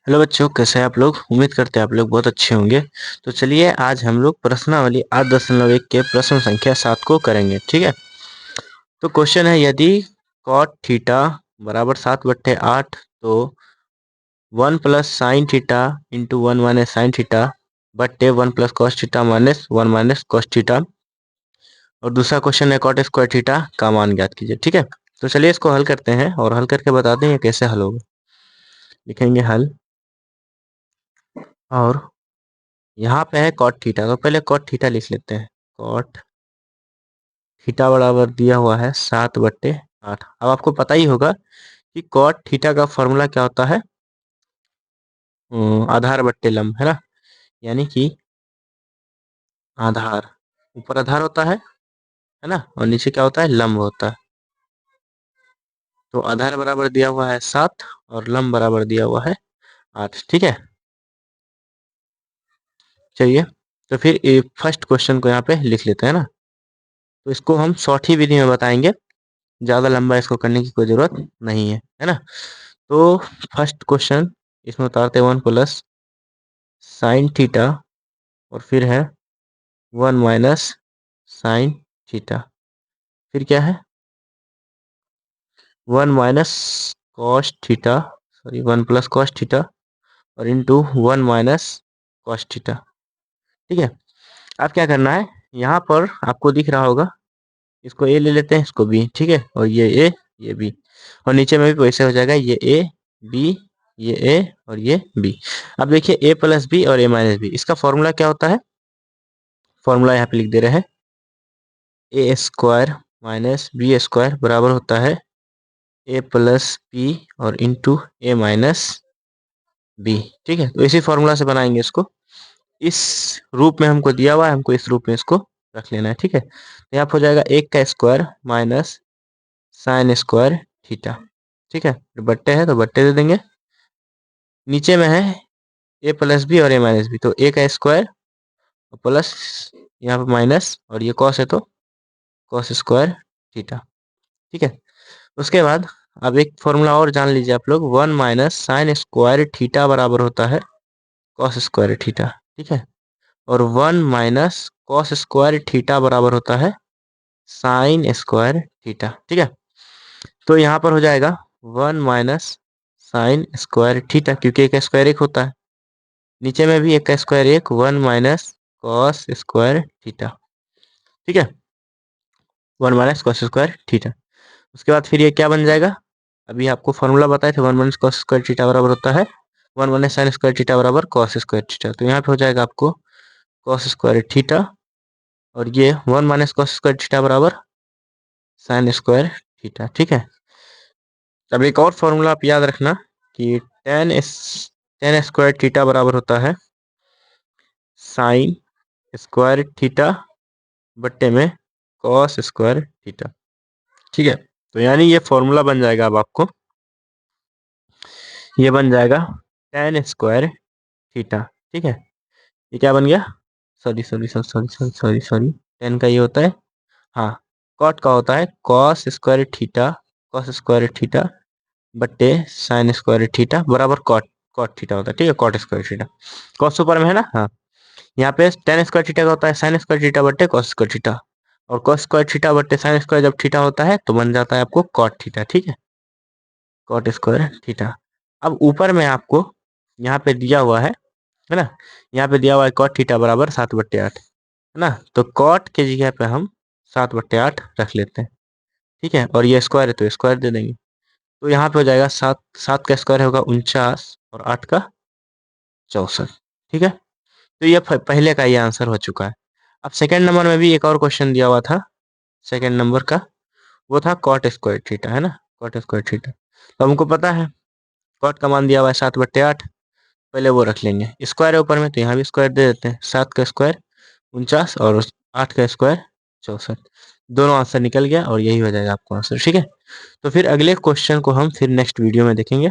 Hello बच्चों, कैसे हैं आप लोग। उम्मीद करते हैं आप लोग बहुत अच्छे होंगे। तो चलिए आज हम लोग प्रश्नावली 8.1 के प्रश्न संख्या 7 को करेंगे। ठीक है। तो क्वेश्चन है, यदि cot थीटा बराबर 7/8 तो 1 plus sine theta into 1 minus sine theta बट्टे 1 plus cos theta minus 1 minus cos theta. और दूसरा क्वेश्चन है, cot स्क्वायर थीटा का मान ज्ञात कीजिए। ठीक है। तो चलिए इसको हल करते हैं और हल करके बताते हैं ये कैसे हल होगा। लिखेंगे हल। और यहाँ पे है cot थीटा, तो पहले cot थीटा लिख लेते हैं। cot थीटा बराबर दिया हुआ है 7/8। अब आपको पता ही होगा कि cot थीटा का फॉर्मूला क्या होता है। आधार बट्टे लंब, है ना। यानी कि आधार, ऊपर आधार होता है ना, और नीचे क्या होता है, लंब होता है। तो आधार बराबर दिया हुआ है 7 और लंब बराबर दिया हुआ है 8। ठीक है। चलिए, तो फिर फर्स्ट क्वेश्चन को यहाँ पे लिख लेते हैं ना। तो इसको हम शॉर्ट ही विधि में बताएंगे, ज़्यादा लंबा इसको करने की कोई ज़रूरत नहीं है ना। तो फर्स्ट क्वेश्चन इसमें उतारते 1 प्लस साइन थीटा और फिर है 1 माइनस साइन थीटा। फिर क्या है, 1 minus cos theta, sorry 1 plus cos theta और इंटू 1 माइनस कॉस थीटा। ठीक है। अब क्या करना है, यहाँ पर आपको दिख रहा होगा, इसको ए ले लेते हैं, इसको बी। ठीक है। और ये ए, ये बी, और नीचे में भी वैसे हो जाएगा, ये ए बी, ये ए और ये बी। अब देखिए ए प्लस बी और ए माइनस बी, इसका फॉर्मूला क्या होता है। फॉर्मूला यहाँ पे लिख दे रहे हैं, ए स्क्वायर माइनस बी स्क्वायर बराबर होता है ए प्लस बी और इंटू ए माइनस बी। ठीक है। तो इसी फॉर्मूला से बनाएंगे इसको। इस रूप में हमको दिया हुआ है, हमको इस रूप में इसको रख लेना है। ठीक है। तो यहाँ पर हो जाएगा 1 का square minus sine square theta. ठीक है। तो बट्टे है तो बट्टे दे देंगे। नीचे में है ए प्लस बी और ए माइनस बी, तो ए का स्क्वायर प्लस यहाँ पर माइनस, और ये कॉस है तो कॉस स्क्वायर थीटा। ठीक है। उसके बाद अब एक फॉर्मूला और जान लीजिए आप लोग, 1 माइनस साइन स्क्वायर थीटा बराबर होता है कॉस स्क्वायर थीटा। ठीक है। और 1 माइनस कॉस स्क्वायर थीटा बराबर होता है साइन स्क्वायर थीटा। ठीक है। तो यहाँ पर हो जाएगा 1 माइनस साइन स्क्वायर थीटा, क्योंकि एक स्क्वायर एक होता है। नीचे में भी एक का स्क्वायर एक, 1 माइनस कॉस स्क्वायर थीटा। ठीक है। 1 माइनस कॉस स्क्वायर थीटा। उसके बाद फिर ये क्या बन जाएगा, अभी आपको फॉर्मूला बताए थे, 1 माइनस कॉस स्क्वायर थीटा बराबर होता है 1 माइनस साइन स्क्वायर थीटा बराबर कॉस स्क्वायर थीटा। तो यहाँ पे हो जाएगा आपको कॉस स्क्वायर थीटा, और ये 1 माइनस कॉस स्क्वायर थीटा बराबर साइन स्क्वायर थीटा। ठीक है। अब एक और फॉर्मूला आप याद रखना कि टेन स्क्वायर थीटा बराबर होता है साइन स्क्वायर थीटा बट्टे में कॉस स्क्वायर थीटा। ठीक है। तो यानी ये फॉर्मूला बन जाएगा, अब आपको ये बन जाएगा टेन स्क्वायर थीटा। ठीक है। ये क्या बन गया, sorry sorry sorry sorry sorry sorry sorry, ten का ये होता है, हाँ, कॉट का होता है cos square theta, cos square theta बट्टे साइन स्क्वायर थीटा बराबर कॉट, कॉट थीटा होता है। ठीक है। कॉट स्क्वायर थीटा, कॉस ऊपर में है ना। हाँ, यहाँ पे टेन स्क्वायर थीटा का होता है साइन स्क्वायर थीटा बट्टे कॉस स्क्वायर थीटा, और कॉस स्क्वायर थीटा बट्टे साइन स्क्वायर जब थीटा होता है तो बन जाता है आपको कॉट थीटा। ठीक है। Cot square theta. अब ऊपर में आपको यहाँ पे दिया हुआ है ना, यहाँ पे दिया हुआ है कॉट थीटा बराबर 7/8, है ना। तो कॉट के जगह पे हम 7/8 रख लेते हैं। ठीक है। और ये स्क्वायर है तो स्क्वायर दे देंगे। तो यहाँ पे हो जाएगा 7, 7 का स्क्वायर होगा 49 और 8 का 64। ठीक है। तो ये पहले का ये आंसर हो चुका है। अब सेकंड नंबर में भी एक और क्वेश्चन दिया हुआ था, सेकंड नंबर का, वो था कॉट स्क्वायर थीटा, है ना। कॉट स्क्वायर थीटा, तो हमको पता है कॉट का मान दिया हुआ है 7/8, पहले वो रख लेंगे। स्क्वायर है ऊपर में तो यहाँ भी स्क्वायर दे देते हैं, 7 का स्क्वायर 49 और 8 का स्क्वायर 64। दोनों आंसर निकल गया और यही हो जाएगा आपको आंसर। ठीक है। तो फिर अगले क्वेश्चन को हम फिर नेक्स्ट वीडियो में देखेंगे।